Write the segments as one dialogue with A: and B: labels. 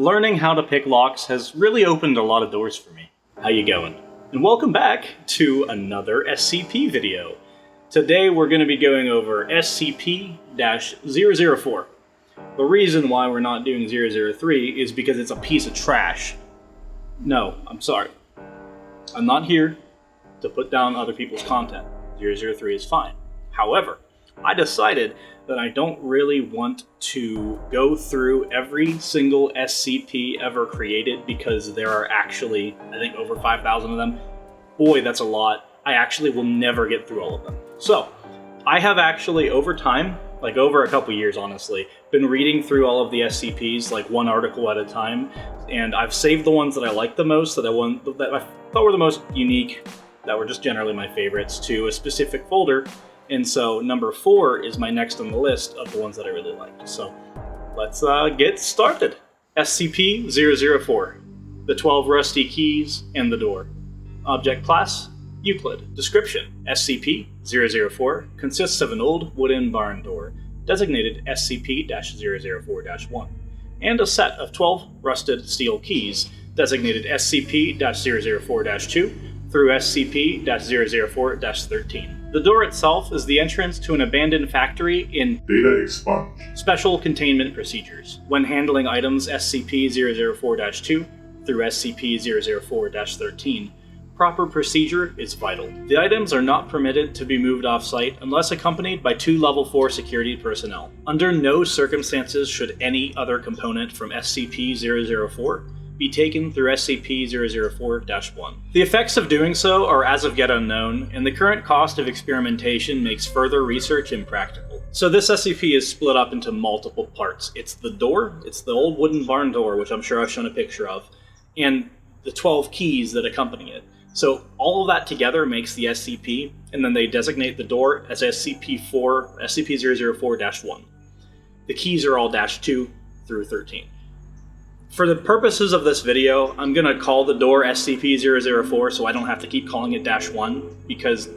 A: Learning how to pick locks has really opened a lot of doors for me. How you going? And welcome back to another SCP video. Today we're going to be going over SCP-004. The reason why we're not doing 003 is because it's a piece of trash. No, I'm sorry. I'm not here to put down other people's content. 003 is fine. However, I decided that I don't really want to go through every single SCP ever created because there are actually, I think, over 5,000 of them. Boy, that's a lot. I actually will never get through all of them. So, I have actually, over time, like over a couple years honestly, been reading through all of the SCPs, like one article at a time, and I've saved the ones that I like the most, that I thought were the most unique, that were just generally my favorites, to a specific folder. And so number 4 is my next on the list of the ones that I really liked. So let's get started. SCP-004, the 12 rusty keys and the door. Object class, Euclid. Description, SCP-004 consists of an old wooden barn door, designated SCP-004-1, and a set of 12 rusted steel keys, designated SCP-004-2 through SCP-004-13. The door itself is the entrance to an abandoned factory in
B: Data Expunge.
A: Special Containment Procedures. When handling items SCP-004-2 through SCP-004-13, proper procedure is vital. The items are not permitted to be moved off-site unless accompanied by 2 Level 4 security personnel. Under no circumstances should any other component from SCP-004 be taken through SCP-004-1. The effects of doing so are as of yet unknown, and the current cost of experimentation makes further research impractical. So this SCP is split up into multiple parts. It's the door, it's the old wooden barn door, which I'm sure I've shown a picture of, and the 12 keys that accompany it. So all of that together makes the SCP, and then they designate the door as SCP-004-1. The keys are all -2 through 13. For the purposes of this video, I'm going to call the door SCP-004 so I don't have to keep calling it -1, because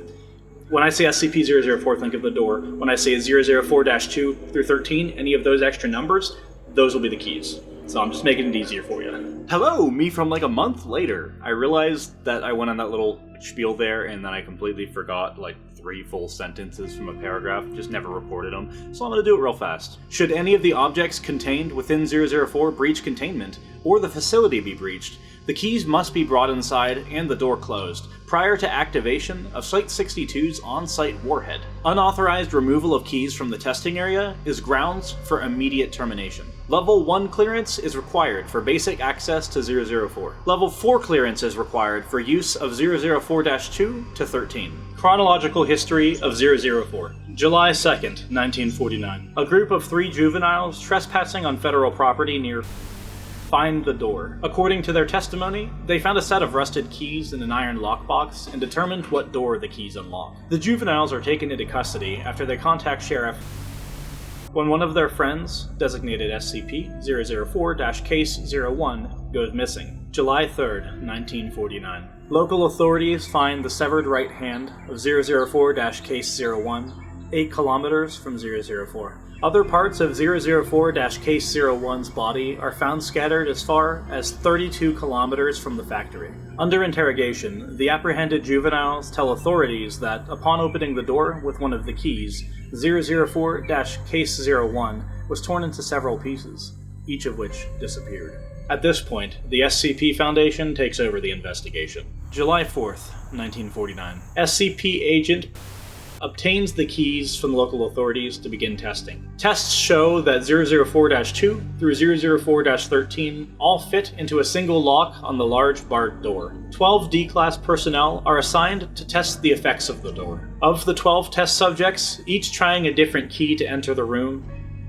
A: when I say SCP-004, think of the door. When I say 004-2 through 13, any of those extra numbers, those will be the keys. So I'm just making it easier for you. Hello, me from like a month later. I realized that I went on that little spiel there and then I completely forgot like 3 full sentences from a paragraph, just never reported them, so I'm going to do it real fast. Should any of the objects contained within 004 breach containment, or the facility be breached, the keys must be brought inside and the door closed, prior to activation of Site-62's on-site warhead. Unauthorized removal of keys from the testing area is grounds for immediate termination. Level 1 clearance is required for basic access to 004. Level 4 clearance is required for use of 004-2 to 13. Chronological History of 004. July 2nd, 1949. A group of 3 juveniles trespassing on federal property near find the door. According to their testimony, they found a set of rusted keys in an iron lockbox and determined what door the keys unlock. The juveniles are taken into custody after they contact Sheriff when one of their friends, designated SCP-004-Case 01, goes missing. July 3rd, 1949. Local authorities find the severed right hand of 004-Case 01, 8 kilometers from 004. Other parts of 004-Case 01's body are found scattered as far as 32 kilometers from the factory. Under interrogation, the apprehended juveniles tell authorities that upon opening the door with one of the keys, 004-Case 01 was torn into several pieces, each of which disappeared. At this point, the SCP Foundation takes over the investigation. July 4th, 1949. SCP Agent obtains the keys from local authorities to begin testing. Tests show that 004-2 through 004-13 all fit into a single lock on the large barred door. 12 D-Class personnel are assigned to test the effects of the door. Of the 12 test subjects, each trying a different key to enter the room,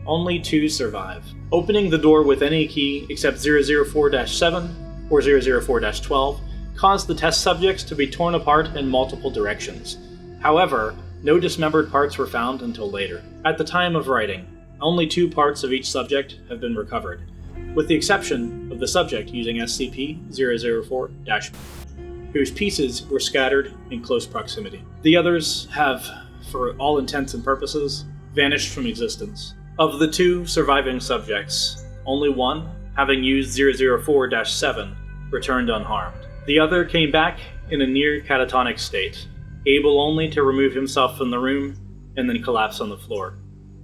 A: only 2 survive. Opening the door with any key except 004-7 or 004-12 caused the test subjects to be torn apart in multiple directions. However, no dismembered parts were found until later. At the time of writing, only 2 parts of each subject have been recovered, with the exception of the subject using SCP-004-, whose pieces were scattered in close proximity. The others have, for all intents and purposes, vanished from existence. Of the 2 surviving subjects, only one having used 004-7, returned unharmed. The other came back in a near catatonic state, able only to remove himself from the room and then collapse on the floor,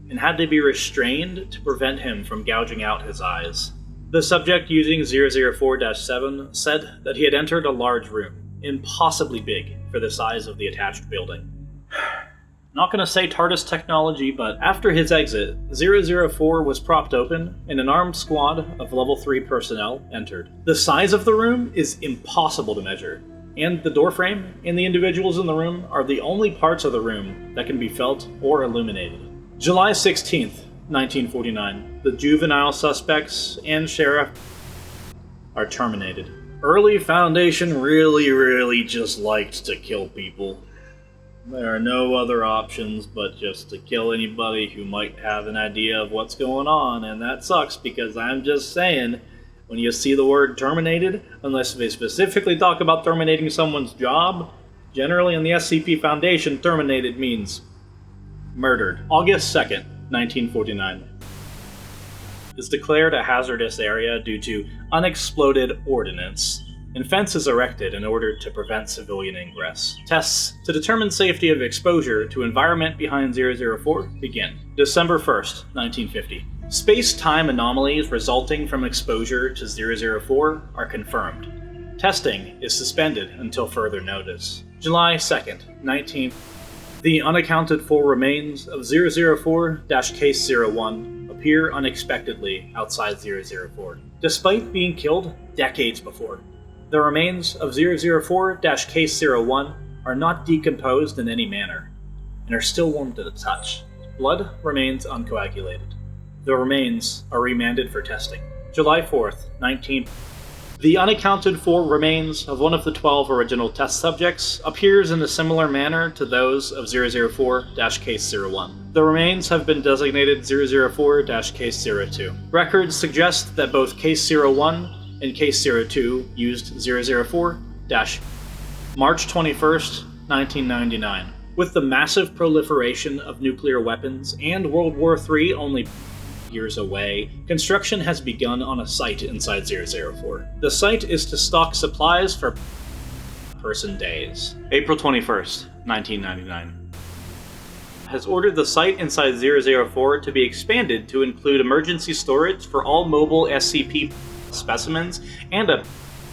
A: and had to be restrained to prevent him from gouging out his eyes. The subject using 004-7 said that he had entered a large room, impossibly big for the size of the attached building. Not gonna say TARDIS technology, but after his exit, 004 was propped open and an armed squad of level 3 personnel entered. The size of the room is impossible to measure, and the doorframe and the individuals in the room are the only parts of the room that can be felt or illuminated. July 16th, 1949. The juvenile suspects and sheriff are terminated. Early Foundation really just liked to kill people. There are no other options but just to kill anybody who might have an idea of what's going on, and that sucks because I'm just saying, when you see the word terminated, unless they specifically talk about terminating someone's job, generally in the SCP Foundation, terminated means murdered. August 2nd, 1949. Is declared a hazardous area due to unexploded ordnance, and fences erected in order to prevent civilian ingress. Tests to determine safety of exposure to environment behind 004 begin. December 1st, 1950. Space-time anomalies resulting from exposure to 004 are confirmed. Testing is suspended until further notice. July 2nd, 1950. The unaccounted for remains of 004-Case 01 appear unexpectedly outside 004, despite being killed decades before. The remains of 004-Case 01 are not decomposed in any manner, and are still warm to the touch. Blood remains uncoagulated. The remains are remanded for testing. July 4th, 1950. The unaccounted for remains of one of the 12 original test subjects appears in a similar manner to those of 004-Case 01. The remains have been designated 004-Case 02. Records suggest that both Case 01 and Case 02 used 004- March 21st, 1999. With the massive proliferation of nuclear weapons and World War III only years away, construction has begun on a site inside 004. The site is to stock supplies for person days. April 21st, 1999. Has ordered the site inside 004 to be expanded to include emergency storage for all mobile SCP specimens and a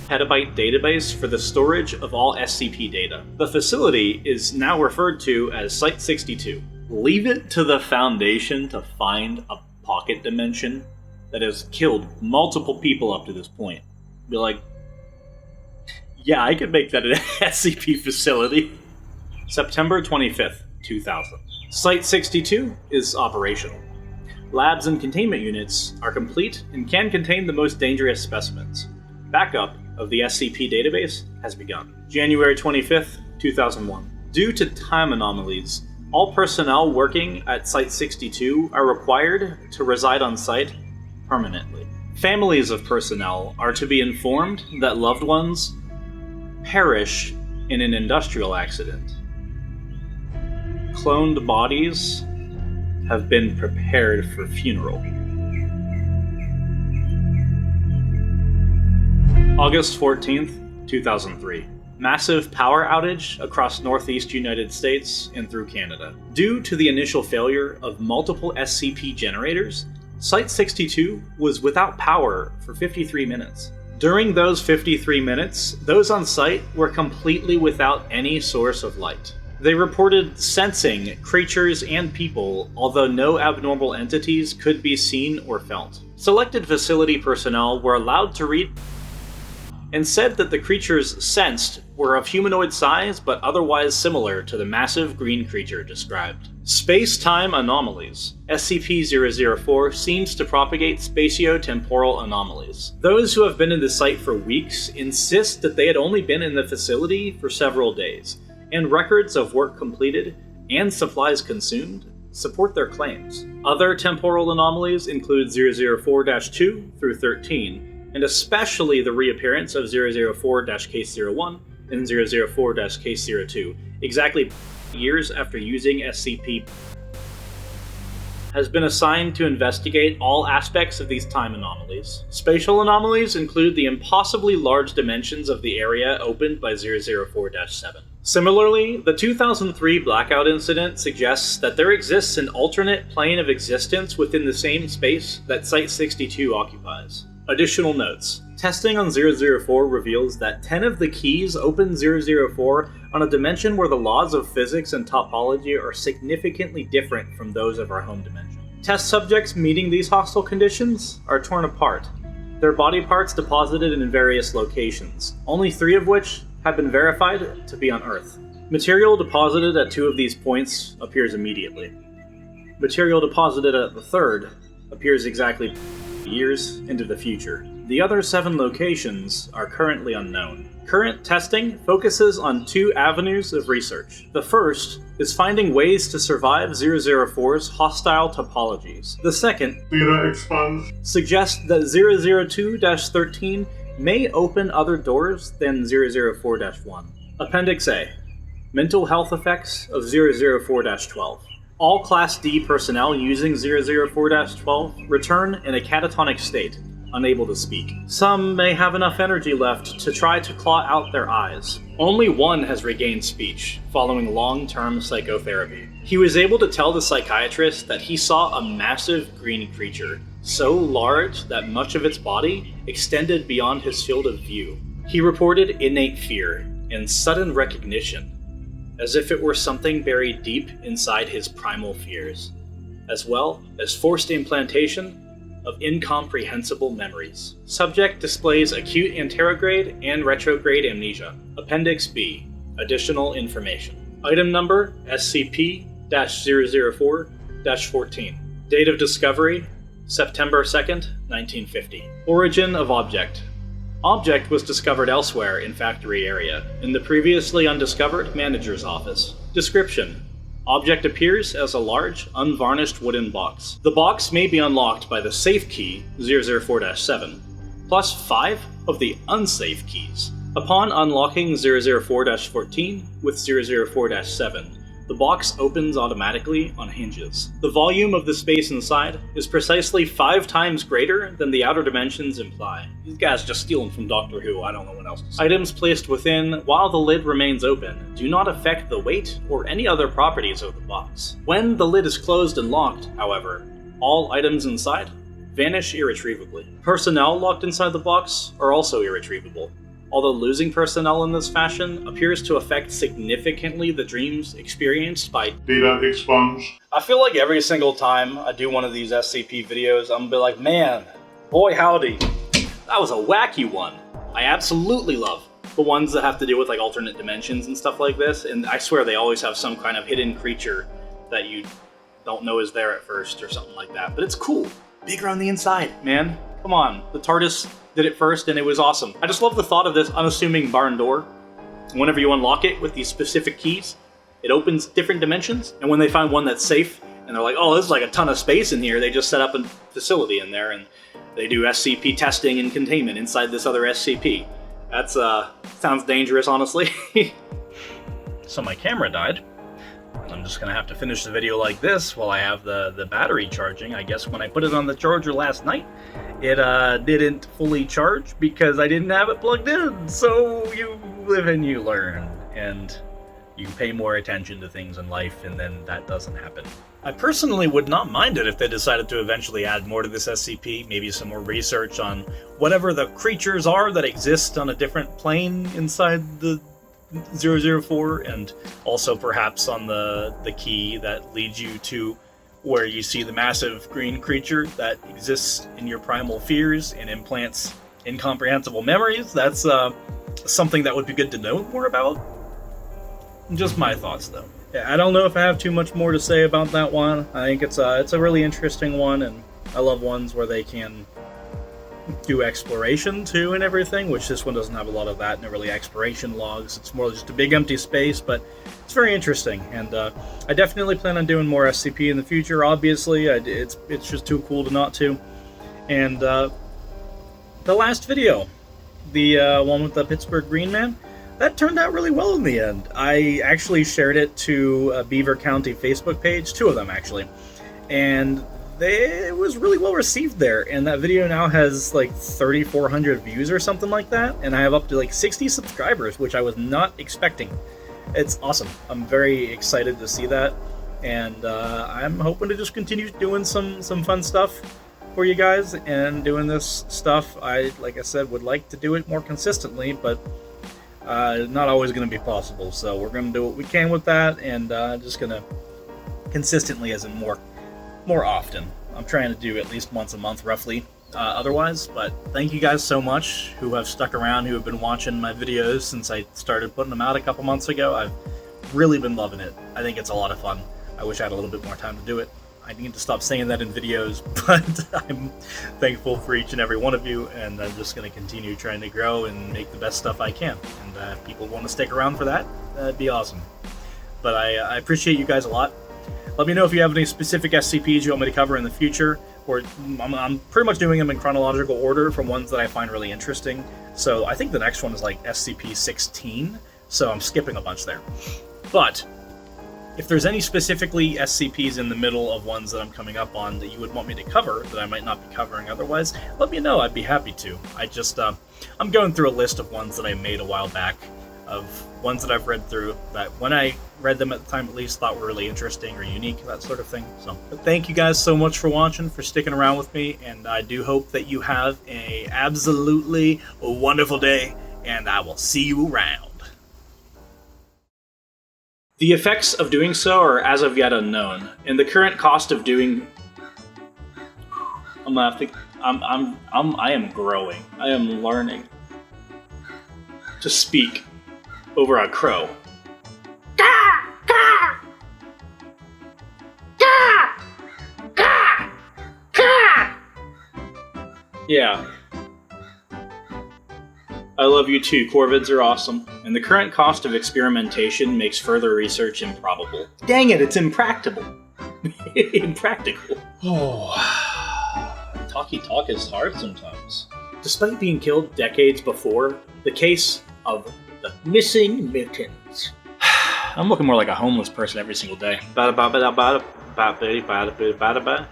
A: petabyte database for the storage of all SCP data. The facility is now referred to as Site 62. Leave it to the Foundation to find a pocket dimension that has killed multiple people up to this point. Be like, yeah, I could make that an SCP facility. September 25th, 2000. Site 62 is operational. Labs and containment units are complete and can contain the most dangerous specimens. Backup of the SCP database has begun. January 25th, 2001. Due to time anomalies, all personnel working at Site 62 are required to reside on site permanently. Families of personnel are to be informed that loved ones perish in an industrial accident. Cloned bodies have been prepared for funeral. August 14th, 2003. Massive power outage across northeast United States and through Canada. Due to the initial failure of multiple SCP generators, Site 62 was without power for 53 minutes. During those 53 minutes, those on site were completely without any source of light. They reported sensing creatures and people, although no abnormal entities could be seen or felt. Selected facility personnel were allowed to read and said that the creatures sensed were of humanoid size but otherwise similar to the massive green creature described. Space-time anomalies. SCP-004 seems to propagate spatio-temporal anomalies. Those who have been in the site for weeks insist that they had only been in the facility for several days, and records of work completed and supplies consumed support their claims. Other temporal anomalies include 004-2 through 13, and especially the reappearance of 004-Case 01 and 004-Case 02, exactly years after using SCP. has been assigned to investigate all aspects of these time anomalies. Spatial anomalies include the impossibly large dimensions of the area opened by 004-7. Similarly, the 2003 blackout incident suggests that there exists an alternate plane of existence within the same space that Site-62 occupies. Additional notes. Testing on 004 reveals that 10 of the keys open 004 on a dimension where the laws of physics and topology are significantly different from those of our home dimension. Test subjects meeting these hostile conditions are torn apart, their body parts deposited in various locations, only 3 of which have been verified to be on Earth. Material deposited at 2 of these points appears immediately. Material deposited at the 3rd appears exactly years into the future. The other 7 locations are currently unknown. Current testing focuses on 2 avenues of research. The first is finding ways to survive 004's hostile topologies. The second,
B: Data expunged,
A: suggests that 002-13 may open other doors than 004-1. Appendix A. Mental health effects of 004-12. All Class D personnel using 004-12 return in a catatonic state, unable to speak. Some may have enough energy left to try to claw out their eyes. Only one has regained speech, following long-term psychotherapy. He was able to tell the psychiatrist that he saw a massive green creature, so large that much of its body extended beyond his field of view. He reported innate fear and sudden recognition, as if it were something buried deep inside his primal fears, as well as forced implantation of incomprehensible memories. Subject displays acute anterograde and retrograde amnesia. Appendix B. Additional information. Item number SCP-004-14. Date of discovery September 2nd, 1950. Origin of object. Object was discovered elsewhere in factory area, in the previously undiscovered manager's office. Description. Object appears as a large, unvarnished wooden box. The box may be unlocked by the safe key 004-7, plus 5 of the unsafe keys. Upon unlocking 004-14 with 004-7, the box opens automatically on hinges. The volume of the space inside is precisely 5 times greater than the outer dimensions imply. These guys just stealing from Doctor Who, I don't know what else to say. Items placed within while the lid remains open do not affect the weight or any other properties of the box. When the lid is closed and locked, however, all items inside vanish irretrievably. Personnel locked inside the box are also irretrievable, although losing personnel in this fashion appears to affect significantly the dreams experienced by
B: data expunged.
A: I feel like every single time I do one of these SCP videos, I'm gonna be like, man, boy howdy, that was a wacky one. I absolutely love the ones that have to do with like alternate dimensions and stuff like this, and I swear they always have some kind of hidden creature that you don't know is there at first or something like that, but it's cool. Bigger on the inside, man. Come on, the TARDIS did it first and it was awesome. I just love the thought of this unassuming barn door. Whenever you unlock it with these specific keys, it opens different dimensions, and when they find one that's safe, and they're like, oh, this is like a ton of space in here, they just set up a facility in there, and they do SCP testing and containment inside this other SCP. That's, sounds dangerous, honestly. So my camera died. I'm just gonna have to finish the video like this while I have the battery charging. I guess when I put it on the charger last night, it didn't fully charge because I didn't have it plugged in. So you live and you learn, and you pay more attention to things in life, and then that doesn't happen. I personally would not mind it if they decided to eventually add more to this SCP, maybe some more research on whatever the creatures are that exist on a different plane inside the 004, and also perhaps on the key that leads you to where you see the massive green creature that exists in your primal fears and implants incomprehensible memories. That's something that would be good to know more about. Just my thoughts, though. Yeah, I don't know if I have too much more to say about that one. I think it's a really interesting one, and I love ones where they can do exploration too and everything, which this one doesn't have a lot of that, no really exploration logs. It's more just a big empty space, but it's very interesting, and I definitely plan on doing more SCP in the future. Obviously, it's just too cool to not to. And the last video, the one with the Pittsburgh Green Man, that turned out really well in the end. I actually shared it to a Beaver County Facebook page, 2 of them actually, and it was really well received there, and that video now has like 3,400 views or something like that, and I have up to like 60 subscribers, which I was not expecting. It's awesome. I'm very excited to see that, and I'm hoping to just continue doing some fun stuff for you guys, and doing this stuff. Like I said, would like to do it more consistently, but not always going to be possible, so we're going to do what we can with that, and just going to consistently, as in more often. I'm trying to do at least once a month, roughly, otherwise, but thank you guys so much who have stuck around, who have been watching my videos since I started putting them out a couple months ago. I've really been loving it. I think it's a lot of fun. I wish I had a little bit more time to do it. I need to stop saying that in videos, but I'm thankful for each and every one of you, and I'm just going to continue trying to grow and make the best stuff I can. And if people want to stick around for that, that'd be awesome. But I appreciate you guys a lot. Let me know if you have any specific SCPs you want me to cover in the future, or I'm pretty much doing them in chronological order from ones that I find really interesting. So I think the next one is like SCP-16, so I'm skipping a bunch there. But if there's any specifically SCPs in the middle of ones that I'm coming up on that you would want me to cover that I might not be covering otherwise, let me know. I'd be happy to. I'm going through a list of ones that I made a while back, of ones that I've read through that when I read them at the time at least thought were really interesting or unique, that sort of thing. So but thank you guys so much for watching, for sticking around with me, and I do hope that you have a absolutely wonderful day, and I will see you around. The effects of doing so are as of yet unknown, and the current cost of doing... I am growing. I am learning to speak over a crow. Yeah. I love you too. Corvids are awesome. And the current cost of experimentation makes further research improbable. Dang it, it's impractical. Impractical. Oh. Talky talk is hard sometimes. Despite being killed decades before, the case of the missing mittens. I'm looking more like a homeless person every single day.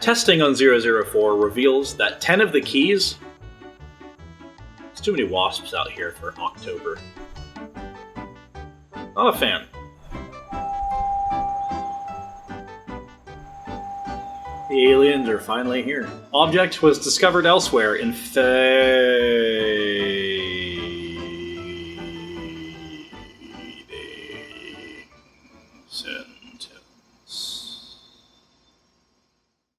A: Testing on 004 reveals that 10 of the keys... There's too many wasps out here for October. Not a fan. The aliens are finally here. Object was discovered elsewhere in